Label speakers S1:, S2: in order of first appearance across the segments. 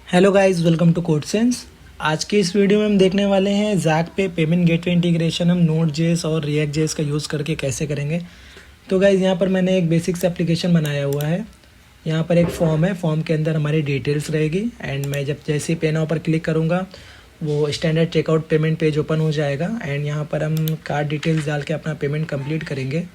S1: Hello guys, welcome to Code Sense. आज के इस वीडियो में हम देखने वाले हैं जैक पे पेमेंट गेटवे इंटीग्रेशन हम नोड जेएस और रिएक्ट जेएस का यूज़ करके कैसे करेंगे। तो गाइस यहाँ पर मैंने एक बेसिक्स एप्लीकेशन बनाया हुआ है। यहाँ पर एक फॉर्म है, फॉर्म के अंदर हमारी डिटेल्स रहेगी एंड मैं जब जैसे ही पे नाउ पर क्लिक करूँगा वो standard checkout payment page open हो जाएगा एंड यहाँ पर हम कार्ड डिटेल्स डाल के अपना पेमेंट कंप्लीट करेंगे।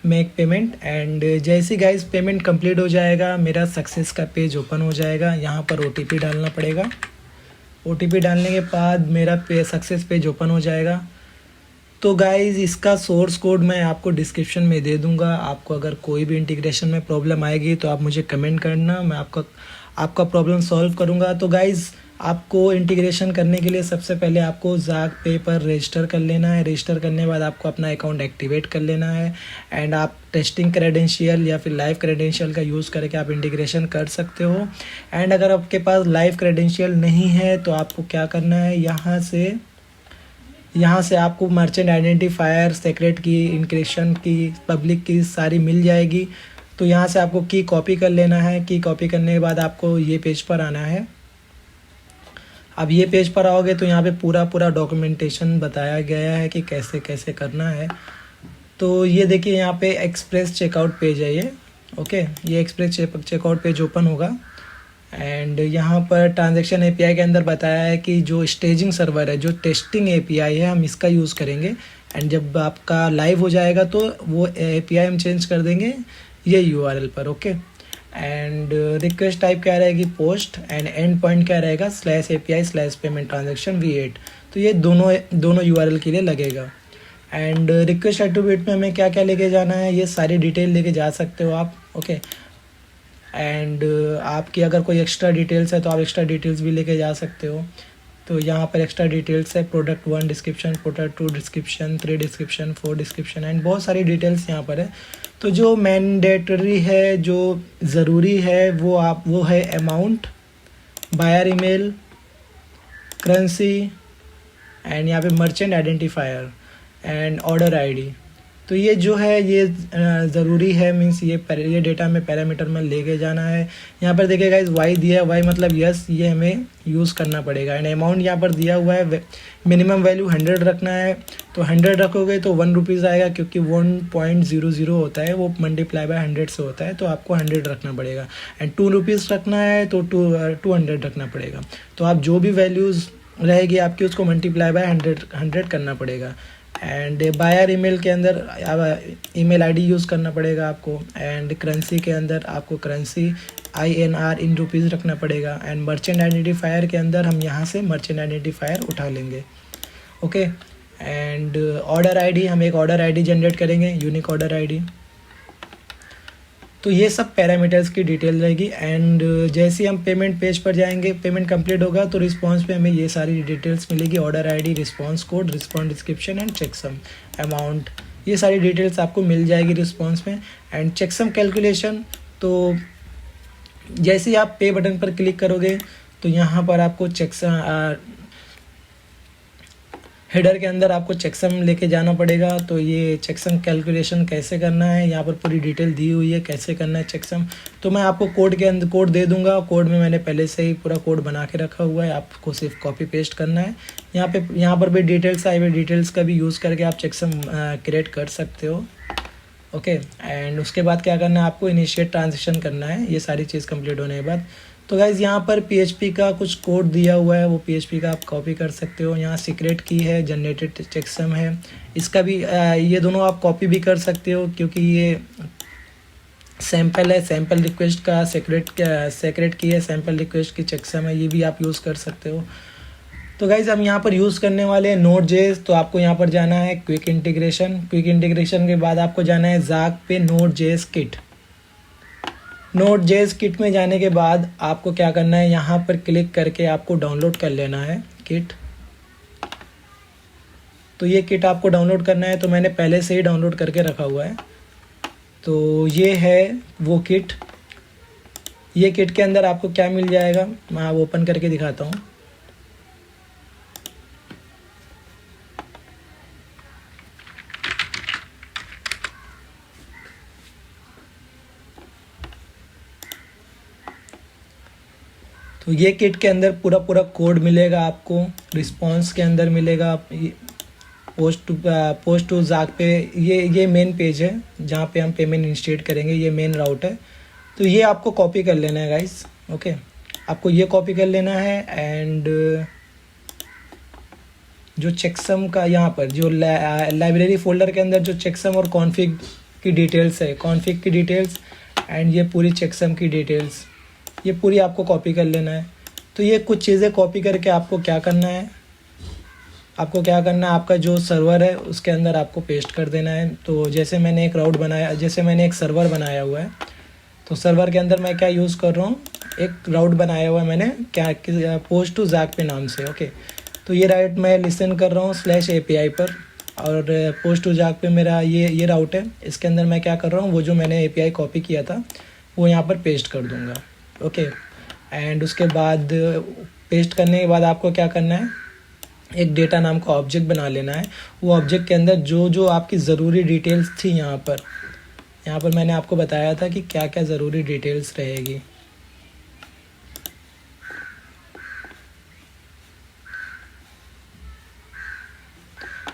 S1: मेक पेमेंट एंड जैसे गाइस पेमेंट कंप्लीट हो जाएगा मेरा सक्सेस का पेज ओपन हो जाएगा। यहाँ पर ओटीपी डालना पड़ेगा। ओटीपी डालने के बाद मेरा सक्सेस पेज ओपन हो जाएगा। तो गाइस इसका सोर्स कोड मैं आपको डिस्क्रिप्शन में दे दूंगा। आपको अगर कोई भी इंटीग्रेशन में प्रॉब्लम आएगी तो आप मुझे कमेंट करना, मैं आपका प्रॉब्लम सॉल्व करूंगा। तो गाइस आपको इंटीग्रेशन करने के लिए सबसे पहले आपको ज़ैक पे पर रजिस्टर कर लेना है। रजिस्टर करने के बाद आपको अपना अकाउंट एक्टिवेट कर लेना है एंड आप टेस्टिंग क्रेडेंशियल या फिर लाइव क्रेडेंशियल का यूज़ करके आप इंटीग्रेशन कर सकते हो। एंड अगर आपके पास लाइव क्रेडेंशियल नहीं है तो आपको क्या करना है, यहाँ से आपको मर्चेंट आइडेंटिफायर, सेक्रेट की, इंक्रिप्शन की, पब्लिक की सारी मिल जाएगी। तो यहाँ से आपको की कॉपी कर लेना है। की कॉपी करने के बाद आपको ये पेज पर आना है। अब ये पेज पर आओगे तो यहाँ पे पूरा डॉक्यूमेंटेशन बताया गया है कि कैसे कैसे करना है। तो ये देखिए यहाँ पे एक्सप्रेस चेकआउट पेज है ये। ओके, ये एक्सप्रेस चेकआउट पेज ओपन होगा एंड यहाँ पर ट्रांजैक्शन एपीआई के अंदर बताया है कि जो स्टेजिंग सर्वर है, जो टेस्टिंग एपीआई है, हम इसका यूज़ करेंगे एंड जब आपका लाइव हो जाएगा तो वो एपीआई हम चेंज कर देंगे ये यूआरएल पर। ओके, एंड रिक्वेस्ट टाइप क्या रहेगी, पोस्ट, एंड एंड पॉइंट क्या रहेगा, /API/पेमेंट ट्रांजेक्शन V8। तो ये दोनों यूआरएल के लिए लगेगा। एंड रिक्वेस्ट एट्रीब्यूट में हमें क्या क्या लेके जाना है, ये सारी डिटेल लेके जा सकते हो आप। ओके, एंड आपकी अगर कोई एक्स्ट्रा डिटेल्स है तो आप एक्स्ट्रा डिटेल्स भी लेके जा सकते हो। तो यहाँ पर एक्स्ट्रा डिटेल्स है, product 1 description, product 2 description, 3 description, 4 description and बहुत सारी डिटेल्स यहाँ पर है। तो जो मैंडेटरी है, जो ज़रूरी है वो है amount, buyer email, currency and यहाँ पे merchant identifier and order ID. तो ये जो है ये ज़रूरी है, मीन्स ये डेटा में पैरामीटर में लेके जाना है। यहाँ पर देखिएगा इस वाई दिया है, वाई मतलब यस, ये हमें यूज़ करना पड़ेगा। एंड अमाउंट यहाँ पर दिया हुआ है, मिनिमम वैल्यू 100 रखना है। तो 100 रखोगे तो 1 रुपीज़ आएगा, क्योंकि 1.00 होता है, वो मल्टीप्लाई बाय 100 से होता है, तो आपको 100 रखना पड़ेगा। एंड 2 रुपीज़ रखना है तो 200 रखना पड़ेगा। तो आप जो भी वैल्यूज़ रहेगी आपकी उसको मल्टीप्लाई बाय 100 करना पड़ेगा। एंड बायर ईमेल के अंदर ईमेल आईडी यूज़ करना पड़ेगा आपको। एंड करेंसी के अंदर आपको करेंसी INR इन रुपीज़ रखना पड़ेगा। एंड मर्चेंट आइडेंटिफायर के अंदर हम यहाँ से मर्चेंट आइडेंटिफायर उठा लेंगे। ओके, एंड ऑर्डर आईडी, हम एक ऑर्डर आईडी जनरेट करेंगे, यूनिक ऑर्डर आईडी। तो ये सब पैरामीटर्स की डिटेल रहेगी। एंड जैसे ही हम पेमेंट पेज पर जाएंगे, पेमेंट कंप्लीट होगा तो रिस्पांस पे हमें ये सारी डिटेल्स मिलेगी, order ID, response code, response description and checksum amount. ये सारी डिटेल्स आपको मिल जाएगी रिस्पांस में। एंड चेकसम कैलकुलेशन, तो जैसे ही आप पे बटन पर क्लिक करोगे तो यहाँ पर आपको चेकसम हेडर के अंदर आपको चेकसम लेके जाना पड़ेगा। तो ये चेकसम कैलकुलेशन कैसे करना है, यहाँ पर पूरी डिटेल दी हुई है कैसे करना है चेकसम। तो मैं आपको कोड के अंदर कोड दे दूंगा, कोड में मैंने पहले से ही पूरा कोड बना के रखा हुआ है, आपको सिर्फ कॉपी पेस्ट करना है। यहाँ पर भी डिटेल्स आई हुई, डिटेल्स का भी यूज़ करके आप चेकसम क्रिएट कर सकते हो। ओके, एंड उसके बाद क्या करना है, आपको इनिशिएट ट्रांजेक्शन करना है, ये सारी चीज़ कंप्लीट होने के बाद। तो गाइज़ यहाँ पर PHP का कुछ कोड दिया हुआ है, वो PHP का आप कॉपी कर सकते हो। यहाँ सीक्रेट की है, जनरेटेड चेकसम है, इसका भी ये दोनों आप कॉपी भी कर सकते हो, क्योंकि ये सैम्पल है, सैम्पल रिक्वेस्ट का सेक्रेट की है, सैम्पल रिक्वेस्ट की चेकसम है, ये भी आप यूज़ कर सकते हो। तो गाइज़ हम यहाँ पर यूज़ करने वाले हैं Node.js। तो आपको यहाँ पर जाना है क्विक इंटीग्रेशन। क्विक इंटीग्रेशन के बाद आपको जाना है जैक पे Node.js किट। Node.js किट में जाने के बाद आपको क्या करना है, यहाँ पर क्लिक करके आपको डाउनलोड कर लेना है किट। तो ये किट आपको डाउनलोड करना है, तो मैंने पहले से ही डाउनलोड करके रखा हुआ है। तो ये है वो किट। ये किट के अंदर आपको क्या मिल जाएगा, मैं ओपन करके दिखाता हूँ। तो ये किट के अंदर पूरा पूरा कोड मिलेगा आपको, रिस्पॉन्स के अंदर मिलेगा। पोस्ट टू जाक पे ये मेन पेज है जहाँ पे हम पेमेंट इंस्टेट करेंगे, ये मेन राउट है। तो ये आपको कॉपी कर लेना है गाइस, ओके, आपको ये कॉपी कर लेना है। एंड जो चेकसम का यहाँ पर जो लाइब्रेरी फोल्डर के अंदर जो चेकसम और कॉन्फ़िग की डिटेल्स है, कॉन्फ़िग की डिटेल्स एंड ये पूरी चेकसम की डिटेल्स, ये पूरी आपको कॉपी कर लेना है। तो ये कुछ चीज़ें कॉपी करके आपको क्या करना है, आपका जो सर्वर है उसके अंदर आपको पेस्ट कर देना है। तो जैसे मैंने एक सर्वर बनाया हुआ है, तो सर्वर के अंदर मैं क्या यूज़ कर रहा हूँ, एक राउट बनाया हुआ है मैंने क्या पोस्ट टू जाक पे नाम से, ओके। तो ये राउट मैं लिसन कर रहा हूँ /API पर, और पोस्ट टू जाक पे मेरा ये राउट है। इसके अंदर मैं क्या कर रहा हूँ, वो जो मैंने API कॉपी किया था वो यहाँ पर पेस्ट कर दूँगा, ओके। एंड उसके बाद पेस्ट करने के बाद आपको क्या करना है, एक डेटा नाम का ऑब्जेक्ट बना लेना है। वो ऑब्जेक्ट के अंदर जो जो आपकी ज़रूरी डिटेल्स थी यहाँ पर मैंने आपको बताया था कि क्या क्या ज़रूरी डिटेल्स रहेगी।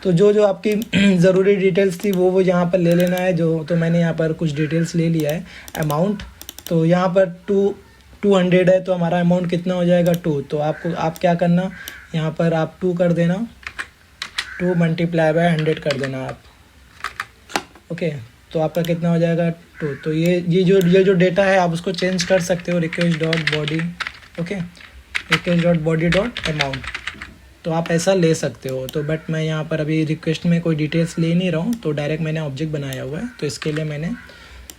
S1: तो जो जो आपकी ज़रूरी डिटेल्स थी वो यहाँ पर ले लेना है। तो मैंने यहाँ पर कुछ डिटेल्स ले लिया है। अमाउंट, तो यहाँ पर 200 है, तो हमारा अमाउंट कितना हो जाएगा 2। तो आप क्या करना, यहाँ पर आप 2 कर देना, 2 × 100 कर देना आप, ओके। तो आपका कितना हो जाएगा 2। तो ये जो डेटा है आप उसको चेंज कर सकते हो, request.body, ओके, request.body.amount, तो आप ऐसा ले सकते हो। तो बट मैं यहाँ पर अभी रिक्वेस्ट में कोई डिटेल्स ले नहीं रहा हूँ, तो डायरेक्ट मैंने ऑब्जेक्ट बनाया हुआ है, तो इसके लिए मैंने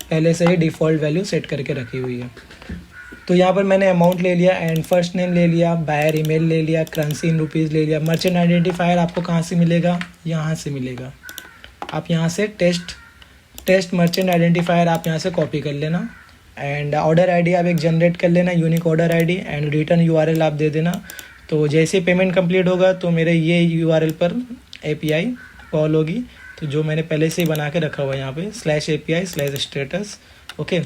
S1: पहले से ही डिफ़ॉल्ट वैल्यू सेट करके रखी हुई है। तो यहाँ पर मैंने अमाउंट ले लिया एंड फर्स्ट नेम ले लिया, बायर ईमेल ले लिया, करेंसी इन रुपीज़ ले लिया। मर्चेंट आइडेंटिफायर आपको कहाँ से मिलेगा, यहाँ से मिलेगा। आप यहाँ से टेस्ट मर्चेंट आइडेंटिफायर आप यहाँ से कॉपी कर लेना। एंड ऑर्डर आईडी आप एक जनरेट कर लेना, unique order ID, and return URL आप दे देना। तो जैसे ही पेमेंट कंप्लीट होगा तो मेरे ये URL पर API कॉल होगी, तो जो मैंने पहले से ही बना के रखा हुआ है यहाँ पे /API/status, ओके।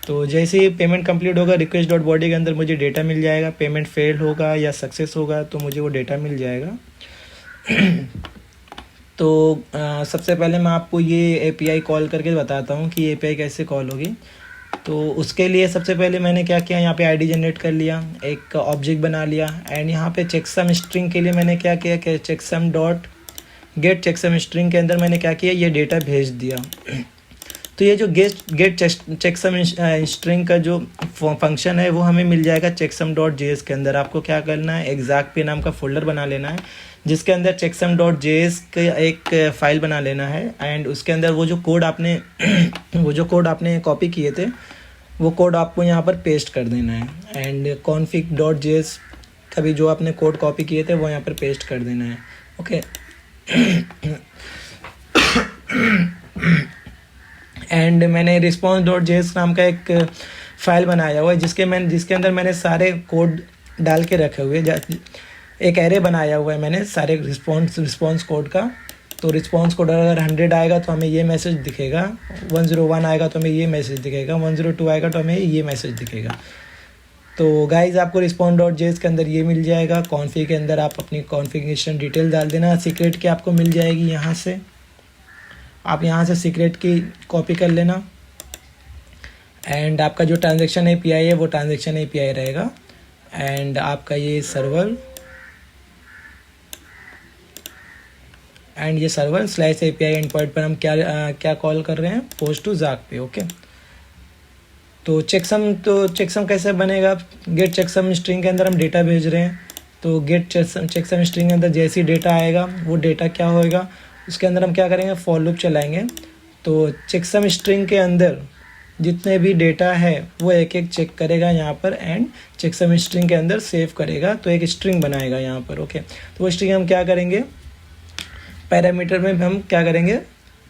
S1: तो जैसे ही पेमेंट कंप्लीट होगा, request.body के अंदर मुझे डेटा मिल जाएगा। पेमेंट फेल होगा या सक्सेस होगा तो मुझे वो डेटा मिल जाएगा। तो सबसे पहले मैं आपको ये API कॉल करके बताता हूँ कि API कैसे कॉल होगी। तो उसके लिए सबसे पहले मैंने क्या किया, यहाँ पे आईडी जनरेट कर लिया, एक ऑब्जेक्ट बना लिया, एंड यहाँ पे चेकसम स्ट्रिंग के लिए मैंने क्या किया कि चेकसम स्ट्रिंग के अंदर मैंने क्या किया, ये डेटा भेज दिया। तो ये जो गेट चेकसम स्ट्रिंग का जो फंक्शन है वो हमें मिल जाएगा checksum.js के अंदर। आपको क्या करना है, execp नाम का फोल्डर बना लेना है, जिसके अंदर checksum.js का एक फ़ाइल बना लेना है। एंड उसके अंदर वो जो कोड आपने कॉपी किए थे वो कोड आपको यहाँ पर पेस्ट कर देना है। एंड config.js का भी जो आपने कोड कॉपी किए थे वो यहाँ पर पेस्ट कर देना है, ओके। एंड मैंने response.js नाम का एक फ़ाइल बनाया हुआ है, जिसके अंदर मैंने सारे कोड डाल के रखे हुए, एक एरे बनाया हुआ है मैंने सारे रिस्पॉन्स कोड का। तो रिस्पॉन्स कोड अगर 100 आएगा तो हमें ये मैसेज दिखेगा, 101 आएगा तो हमें ये मैसेज दिखेगा, 102 आएगा तो हमें ये मैसेज दिखेगा। तो गाइज़ आपको response.js के अंदर ये मिल जाएगा। कॉन्फ़िग के अंदर आप अपनी कॉन्फ़िगरेशन डिटेल डाल देना, सीक्रेट की आपको मिल जाएगी यहाँ से, आप यहाँ से सीक्रेट की कॉपी कर लेना। एंड आपका जो ट्रांजैक्शन API है वो ट्रांजैक्शन API रहेगा। एंड आपका ये सर्वर /API एंड पॉइंट पर हम क्या कॉल कर रहे हैं, पोस्ट टू जाक पे, ओके। तो चेकसम कैसे बनेगा, गेट चेकसम स्ट्रिंग के अंदर हम डेटा भेज रहे हैं। तो गेट चेकसम स्ट्रिंग के अंदर जैसे ही डेटा आएगा वो डेटा क्या होएगा, उसके अंदर हम क्या करेंगे, फॉर लूप चलाएंगे। तो चेकसम स्ट्रिंग के अंदर जितने भी डेटा है वो एक एक चेक करेगा यहाँ पर, एंड चेकसम स्ट्रिंग के अंदर सेव करेगा, तो एक स्ट्रिंग बनाएगा यहाँ पर, ओके। तो वो स्ट्रिंग हम क्या करेंगे, पैरामीटर में हम क्या करेंगे,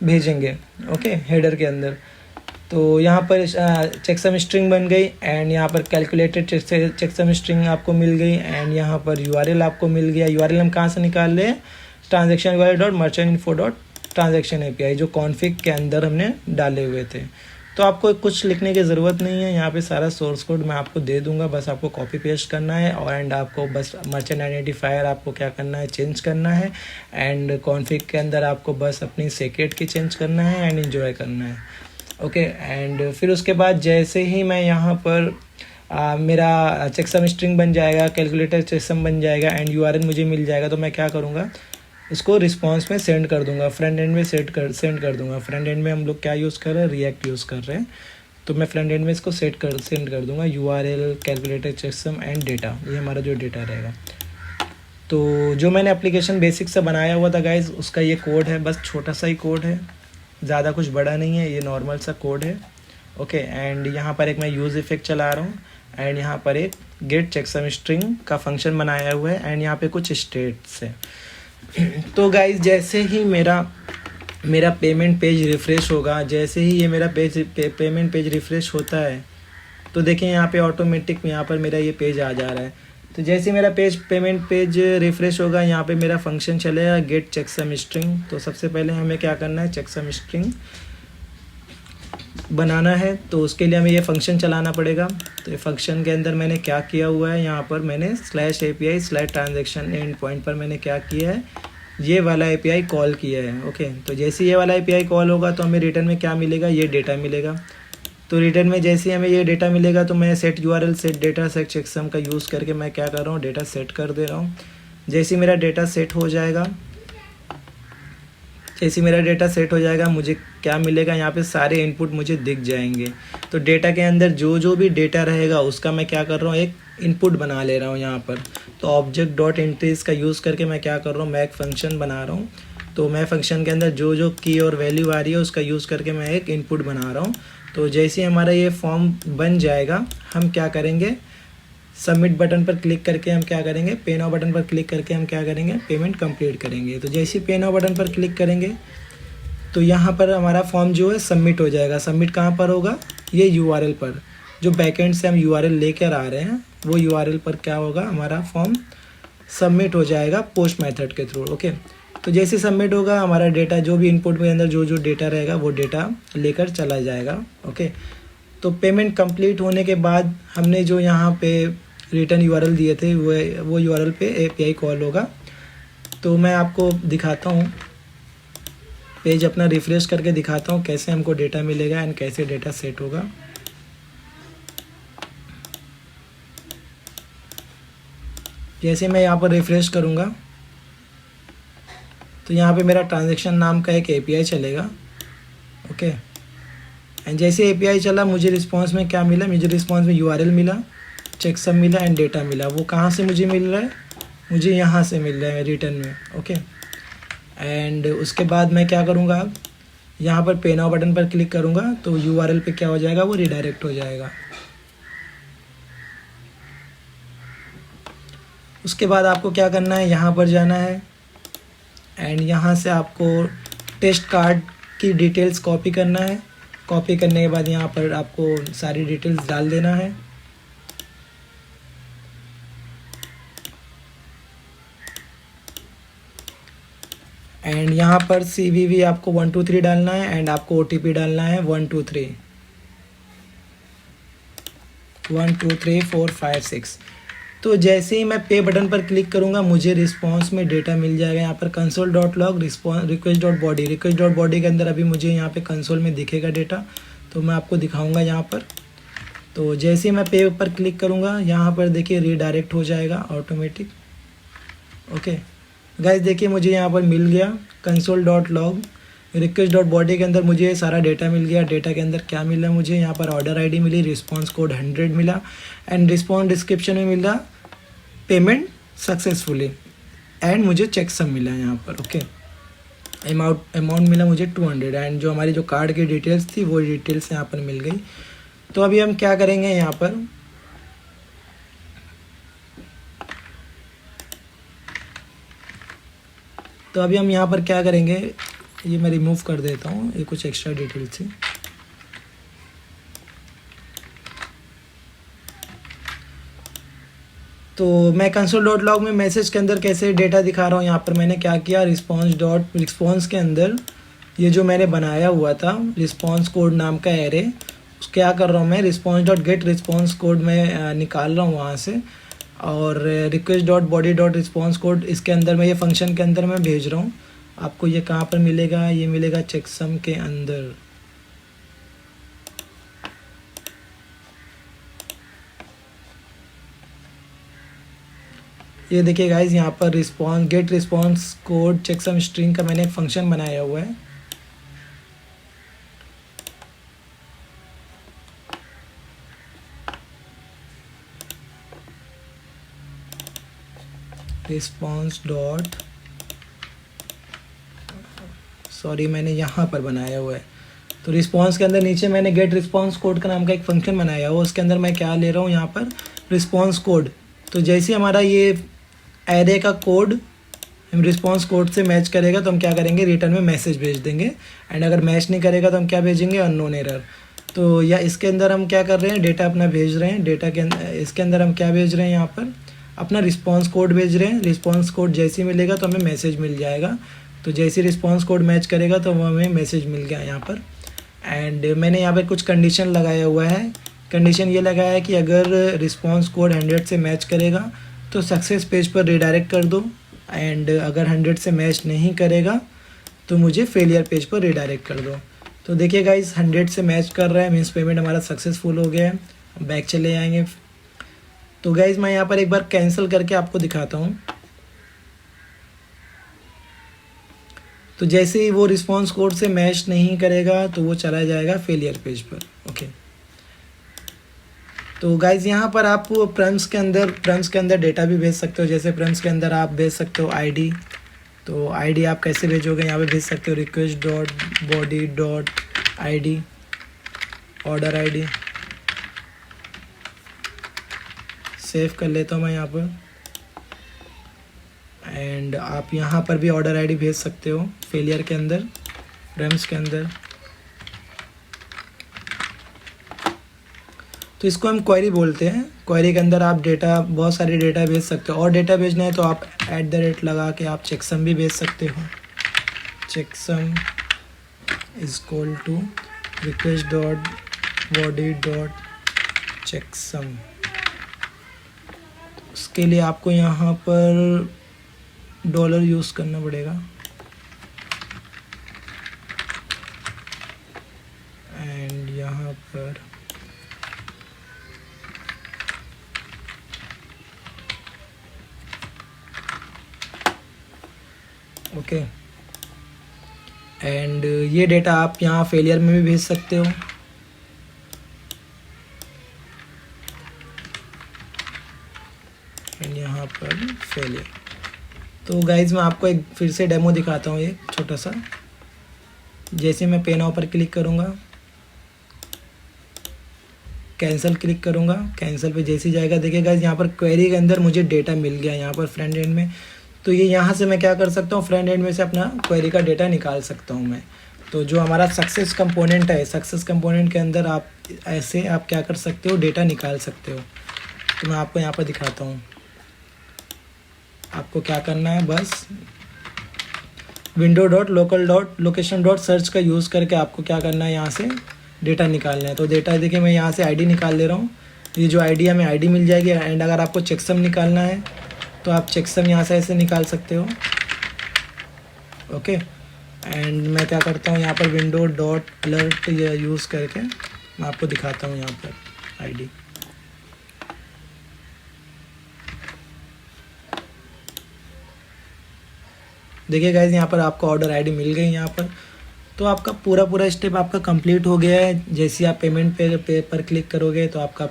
S1: भेजेंगे, ओके, हेडर के अंदर। तो यहाँ पर चेकसम स्ट्रिंग बन गई, एंड यहाँ पर कैलकुलेटेड चेकसम स्ट्रिंग आपको मिल गई, एंड यहाँ पर URL आपको मिल गया। URL हम कहाँ से निकाल रहे हैं, transaction_merchant_info.transaction API, जो कॉन्फ़िग के अंदर हमने डाले हुए थे। तो आपको कुछ लिखने की ज़रूरत नहीं है, यहाँ पे सारा सोर्स कोड मैं आपको दे दूंगा, बस आपको कॉपी पेस्ट करना है। और एंड आपको बस मर्चेंट आइडेंटिफायर आपको क्या करना है, चेंज करना है। एंड कॉन्फ़िग के अंदर आपको बस अपनी सेक्रेट की चेंज करना है एंड इन्जॉय करना है। ओके, एंड फिर उसके बाद जैसे ही मैं यहाँ पर मेरा चेकसम स्ट्रिंग बन जाएगा, कैलकुलेटर चेकसम बन जाएगा एंड यूआरएल मुझे मिल जाएगा, तो मैं क्या करूँगा, इसको रिस्पांस में सेंड कर दूंगा, फ्रंट एंड में सेंड कर दूंगा। फ्रंट एंड में हम लोग क्या यूज़ कर रहे हैं, रिएक्ट यूज़ कर रहे हैं, तो मैं फ्रंट एंड में इसको सेंड कर दूंगा, URL calculator checksum and data, ये हमारा जो डेटा रहेगा। तो जो मैंने एप्लीकेशन बेसिक से बनाया हुआ था गाइज, उसका ये कोड है, बस छोटा सा ही कोड है, ज़्यादा कुछ बड़ा नहीं है, ये नॉर्मल सा कोड है। ओके, एंड यहाँ पर एक मैं यूज़ इफेक्ट चला रहा हूँ एंड यहाँ पर एक गेट चेकसम स्ट्रिंग का फंक्शन बनाया हुआ है एंड यहाँ पे कुछ स्टेट्स है। तो गाइज जैसे ही मेरा पेमेंट पेज रिफ़्रेश होगा, जैसे ही ये मेरा पेमेंट पेज रिफ़्रेश होता है, तो देखिए यहाँ पे ऑटोमेटिक यहाँ पर मेरा ये पेज आ जा रहा है। तो जैसे ही मेरा पेमेंट पेज रिफ़्रेश होगा, यहाँ पे मेरा फंक्शन चलेगा गेट चेकसम स्ट्रिंग। तो सबसे पहले हमें क्या करना है, चेकसम स्ट्रिंग बनाना है, तो उसके लिए हमें ये फंक्शन चलाना पड़ेगा। तो ये फंक्शन के अंदर मैंने क्या किया हुआ है, यहाँ पर मैंने /API/transaction एंड पॉइंट पर मैंने क्या किया है, ये वाला API कॉल किया है। ओके, तो जैसे ये वाला API कॉल होगा तो हमें रिटर्न में क्या मिलेगा, ये डेटा मिलेगा। तो रिटर्न में जैसे ही हमें ये डेटा मिलेगा, तो मैं set URL set data set checksum का यूज़ करके मैं क्या कर रहा हूँ, डेटा सेट कर दे रहा हूँ। जैसे ही मेरा डेटा सेट हो जाएगा, मुझे क्या मिलेगा, यहाँ पे सारे इनपुट मुझे दिख जाएंगे। तो डेटा के अंदर जो भी डेटा रहेगा उसका मैं क्या कर रहा हूँ, एक इनपुट बना ले रहा हूँ यहाँ पर। तो ऑब्जेक्ट डॉट एंट्रीज का यूज़ करके मैं क्या कर रहा हूँ, मैं एक फंक्शन बना रहा हूँ। तो मैं फंक्शन के अंदर जो की और वैल्यू आ रही है उसका यूज़ करके मैं एक इनपुट बना रहा हूँ। तो जैसे ही हमारा ये फॉर्म बन जाएगा, हम क्या करेंगे, सबमिट बटन पर क्लिक करके हम क्या करेंगे, पे नाउ बटन पर क्लिक करके हम क्या करेंगे, पेमेंट कंप्लीट करेंगे। तो जैसे ही पे नाउ बटन पर क्लिक करेंगे, तो यहाँ पर हमारा फॉर्म जो है सबमिट हो जाएगा। सबमिट कहाँ पर होगा, ये URL पर, जो बैकएंड से हम URL लेकर आ रहे हैं, वो URL पर क्या होगा, हमारा फॉर्म सबमिट हो जाएगा पोस्ट मेथड के थ्रू। ओके, तो जैसे सबमिट होगा, हमारा डेटा जो भी इनपुट के अंदर जो डेटा रहेगा वो डेटा लेकर चला जाएगा। ओके, तो पेमेंट कंप्लीट होने के बाद हमने जो यहाँ पे रिटर्न URL दिए थे, वो URL पे API कॉल होगा। तो मैं आपको दिखाता हूँ, पेज अपना रिफ्रेश करके दिखाता हूँ कैसे हमको डेटा मिलेगा एंड कैसे डेटा सेट होगा। जैसे मैं यहाँ पर रिफ्रेश करूँगा, तो यहाँ पे मेरा ट्रांजैक्शन नाम का एक API चलेगा। ओके, एंड जैसे API चला, मुझे रिस्पांस में क्या मिला, मुझे रिस्पांस में URL मिला, चेकसम मिला एंड डेटा मिला। वो कहाँ से मुझे मिल रहा है, मुझे यहाँ से मिल रहा है रिटर्न में। ओके, एंड उसके बाद मैं क्या करूँगा, अब यहाँ पर पे नाउ बटन पर क्लिक करूँगा, तो URL पे क्या हो जाएगा, वो रिडायरेक्ट हो जाएगा। उसके बाद आपको क्या करना है, यहाँ पर जाना है एंड यहाँ से आपको टेस्ट कार्ड की डिटेल्स कॉपी करना है। कॉपी करने के बाद यहाँ पर आपको सारी डिटेल्स डाल देना है। एंड यहाँ पर CVV आपको 123 डालना है एंड आपको OTP डालना है 123 4 5 6। तो जैसे ही मैं पे बटन पर क्लिक करूँगा, मुझे रिस्पांस में डेटा मिल जाएगा। यहाँ पर console.log request.body के अंदर अभी मुझे यहाँ पे कंसोल में दिखेगा डेटा, तो मैं आपको दिखाऊंगा यहाँ पर। तो जैसे ही मैं पे पर क्लिक करूँगा, यहाँ पर देखिए रीडायरेक्ट हो जाएगा ऑटोमेटिक। ओके गाइस, देखिए मुझे यहाँ पर मिल गया console.log request.body के अंदर मुझे सारा डेटा मिल गया। डेटा के अंदर क्या मिला, मुझे यहाँ पर ऑर्डर ID मिली, रिस्पांस कोड 100 मिला एंड रिस्पांस डिस्क्रिप्शन में मिला पेमेंट सक्सेसफुली एंड मुझे चेकसम मिला यहाँ पर। ओके, अमाउंट मिला मुझे 200 एंड जो हमारी जो कार्ड की डिटेल्स थी वो डिटेल्स यहाँ पर मिल गई। तो अभी हम क्या करेंगे, यहाँ पर क्या करेंगे, ये मैं रिमूव कर देता हूँ, ये कुछ एक्स्ट्रा डिटेल्स थी। तो मैं console.log में मैसेज के अंदर कैसे डेटा दिखा रहा हूँ, यहाँ पर मैंने क्या किया, रिस्पांस के अंदर ये जो मैंने बनाया हुआ था रिस्पॉन्स कोड नाम का एरे, क्या कर रहा हूँ मैं, response dot gate response code में निकाल रहा हूँ वहाँ से, और request dot body dot response code इसके अंदर मैं, ये फंक्शन के अंदर मैं भेज रहा हूँ। आपको ये कहाँ पर मिलेगा, ये मिलेगा चेकसम के अंदर। ये देखिए गाइज, यहाँ पर response get response code checksum string का मैंने एक फंक्शन बनाया हुआ है। रिस्पॉन्स डॉट, सॉरी मैंने यहाँ पर बनाया हुआ है। तो रिस्पॉन्स के अंदर नीचे मैंने गेट रिस्पॉन्स कोड का नाम का एक फंक्शन बनाया हुआ, उसके अंदर मैं क्या ले रहा हूँ यहाँ पर रिस्पॉन्स कोड। तो जैसे हमारा ये एरे का कोड हम रिस्पॉन्स कोड से मैच करेगा तो हम क्या करेंगे, रिटर्न में मैसेज भेज देंगे। एंड अगर मैच नहीं करेगा तो हम क्या भेजेंगे, अननोन एरर। तो या इसके अंदर हम क्या कर रहे हैं, डेटा अपना भेज रहे हैं। डेटा के अंदर, इसके अंदर हम क्या भेज रहे हैं, यहाँ पर अपना रिस्पॉन्स कोड भेज रहे हैं। रिस्पॉन्स कोड जैसे ही मिलेगा तो हमें मैसेज मिल जाएगा। तो जैसे ही रिस्पॉन्स कोड मैच करेगा तो वो हमें मैसेज मिल गया यहाँ पर। एंड मैंने यहाँ पर कुछ कंडीशन लगाया हुआ है। कंडीशन ये लगाया है कि अगर रिस्पॉन्स कोड 100 से मैच करेगा तो सक्सेस पेज पर रिडायरेक्ट कर दो, एंड अगर 100 से मैच नहीं करेगा तो मुझे फेलियर पेज पर रिडायरेक्ट कर दो। तो देखिए गाइस, 100 से मैच कर रहा है, मीन्स पेमेंट हमारा सक्सेसफुल हो गया है। बैक चले जाएंगे। तो गाइस मैं यहाँ पर एक बार कैंसिल करके आपको दिखाता हूँ। तो जैसे ही वो रिस्पॉन्स कोड से मैच नहीं करेगा तो वो चला जाएगा फेलियर पेज पर। ओके, तो गाइज यहाँ पर आप प्रम्स के अंदर डेटा भी भेज सकते हो। जैसे प्रम्स के अंदर आप भेज सकते हो आईडी। तो आईडी आप कैसे भेजोगे, यहाँ पे भेज सकते हो request dot body dot ID, order ID. Save कर लेता हूँ मैं यहाँ पर। एंड आप यहाँ पर भी ऑर्डर आईडी भेज सकते हो फेलियर के अंदर, प्रम्स के अंदर। तो इसको हम क्वेरी बोलते हैं। क्वेरी के अंदर आप डेटा, बहुत सारे डेटा भेज सकते हो। और डेटा भेजना है तो आप @ लगा के आप चेकसम भी भेज सकते हो। Checksum is equal to request dot body dot checksum. उसके लिए आपको यहाँ पर डॉलर यूज़ करना पड़ेगा। एंड यहाँ पर ओके। एंड ये डेटा आप यहाँ फेलियर में भी भेज सकते हो। एंड यहाँ पर फेलियर। तो गाइज मैं आपको एक फिर से डेमो दिखाता हूँ, एक छोटा सा। जैसे मैं पे नाउ पर क्लिक करूँगा, कैंसिल क्लिक करूँगा, कैंसिल पे जैसे ही जाएगा, देखिए गाइज यहाँ पर क्वेरी के अंदर मुझे डेटा मिल गया यहाँ पर फ्रंट एंड में। तो ये यहाँ से मैं क्या कर सकता हूँ, फ्रंट एंड में से अपना क्वेरी का डेटा निकाल सकता हूँ मैं। तो जो हमारा सक्सेस कंपोनेंट है, सक्सेस कंपोनेंट के अंदर आप ऐसे आप क्या कर सकते हो, डेटा निकाल सकते हो। तो मैं आपको यहाँ पर दिखाता हूँ। आपको क्या करना है, बस window dot local dot location dot search का यूज़ करके आपको क्या करना है, यहाँ से डेटा निकालना है। तो डेटा देखिए मैं यहाँ से आईडी निकाल ले रहा हूँ। ये जो आईडी है, हमें आईडी मिल जाएगी। एंड अगर आपको चेकसम निकालना है तो आप चेकसम यहाँ से ऐसे निकाल सकते हो। ओके। एंड मैं क्या करता हूँ, यहाँ पर विंडो डॉट अलर्ट यूज़ करके मैं आपको दिखाता हूँ यहाँ पर आईडी। देखिए गाइज यहाँ पर आपको ऑर्डर आईडी मिल गई यहाँ पर। तो आपका पूरा स्टेप आपका कंप्लीट हो गया है। जैसे आप पेमेंट पे पर क्लिक करोगे तो आपका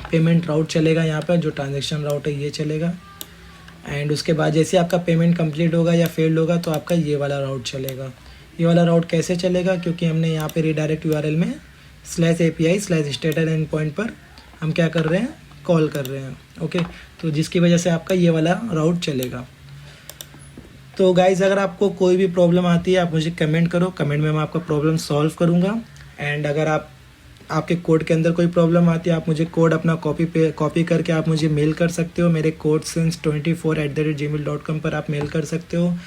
S1: पेमेंट राउट चलेगा यहाँ पर, जो ट्रांजैक्शन राउट है ये चलेगा। एंड उसके बाद जैसे आपका पेमेंट कंप्लीट होगा या फेल्ड होगा तो आपका ये वाला राउट चलेगा। ये वाला राउट कैसे चलेगा, क्योंकि हमने यहाँ पे रिडायरेक्ट URL में /API/status endpoint पर हम क्या कर रहे हैं, कॉल कर रहे हैं। ओके, तो जिसकी वजह से आपका ये वाला राउट चलेगा। तो गाइज़ अगर आपको कोई भी प्रॉब्लम आती है आप मुझे कमेंट करो, कमेंट में मैं आपका प्रॉब्लम सॉल्व करूँगा। एंड अगर आपके कोड के अंदर कोई प्रॉब्लम आती है, आप मुझे कोड अपना कॉपी करके आप मुझे मेल कर सकते हो। मेरे codesense24@gmail.com पर आप मेल कर सकते हो।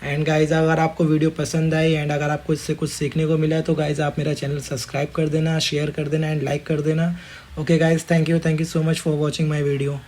S1: एंड गाइज़ अगर आपको वीडियो पसंद आई एंड अगर आपको इससे कुछ सीखने को मिला है तो गाइज़ आप मेरा चैनल सब्सक्राइब कर देना, शेयर कर देना एंड लाइक कर देना। Okay guys, thank you so much for watching my video.